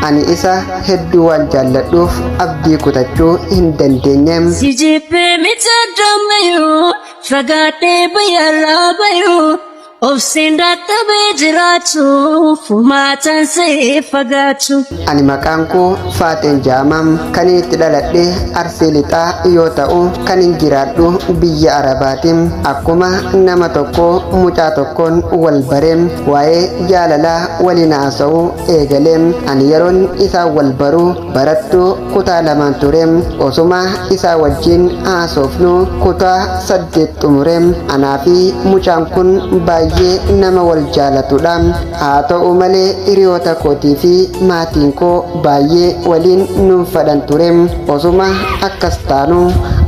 ani isa hedduu waan jaalladhuuf abdii kutachuu hin dandeenyeem. Si jibbee miti addamayyuu fagaadhee bayyarraa bayyuu obseen dadhabee jiraachuu furmaataan see fagaachuu. Ani maqaan koo Faaxeen Jaamam kan itti dhaladhe Arsii Lixaa yoo ta'u kan hin jiraadhu biyya Arabaatiin akkuma nama tokko mucaa tokkoon wal bareem waa'ee jaalalaa waliin haasa'uu eegaleem. Ani yeroon isaa wal baruu barattuu kutaa lamaan tureem osuma isaa wajjin haasofnu kutaa 8 xumureem. Anaa fi mucaan kun baay'ee nama wal jaalatudha. Haa ta'u malee hiriyoota kootii fi maatiin koo baay'ee waliin nuun fadhan ture. Osuma akkas taanu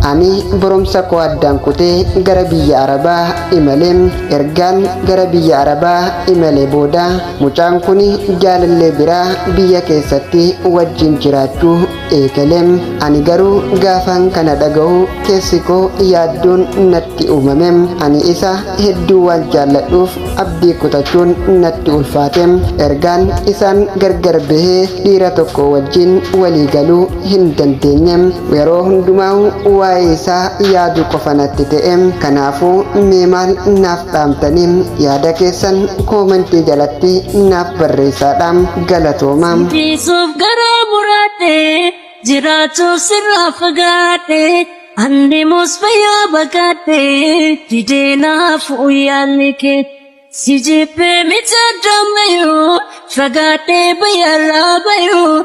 ani barumsa koo addaan kutee gara biyya Arabaa imalee ergaan gara biyya Arabaa imalee booda mucaan kun jaalallee biraa biyya keessatti wajjin jiraachuu eegale. Ani garuu gaafan kana dhaga'u keessi koo yaadduun natti uumame. Ani isa hedduu waan jaalladhuuf abdii kutachuun natti ulfaate. Ergaan isaan gargar bahee dhiira tokko wajjin walii galuu hin dandeenye. Yeroo hundumaa waa'ee isaa yaadu qofa natti ta'e. Kanaafuu mee maal naaf dhaamtanii yaada keessan koomentii jalatti naaf barreessaa. Galatooma. Biisuuf garaa muraadhee jiraachuuf sirraa fagaadhee andeemus fayyaa baqadhee didee naafuu yaalli kee. Si jibbee miti addamayyuu fagaadhee bayyarraa bayyuu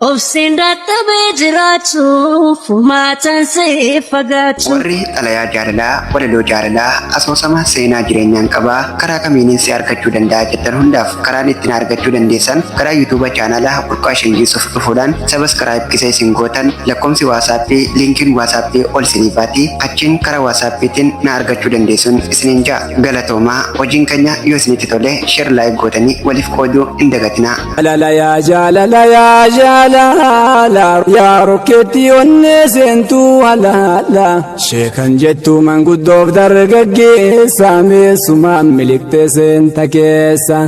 obseen dadhabee jiraachuu furmaataan see fagaachuu. Warri xalayaa jaalalaa walaloo jaalalaa asoosama seenaa jireenyaan qabaa karaa kamiiniin si argachuu danda'a jettan hundaaf karaan ittiin argachuu dandeessan karaa yuutuuba chaanalaa Burqaa Shengiisuuf dhufuudhaan sabiskiraayib isa isin gootan lakkoomsi waasaappii liinkiin waasaappii ol isiniifaati achiin karaa waasaappiitiin na argachuu dandeessuun isiniin ja'a. Galatoomaa hojiin keenya yoo isinitti tole sheer laayik gootanii waliif qooduu hin dagatinaa. Jaalala yaa rokkeetti onnee seentuu halaala sheekan jettu manguddoof dargaggeessa meessumaan miliqxee seenta keessa.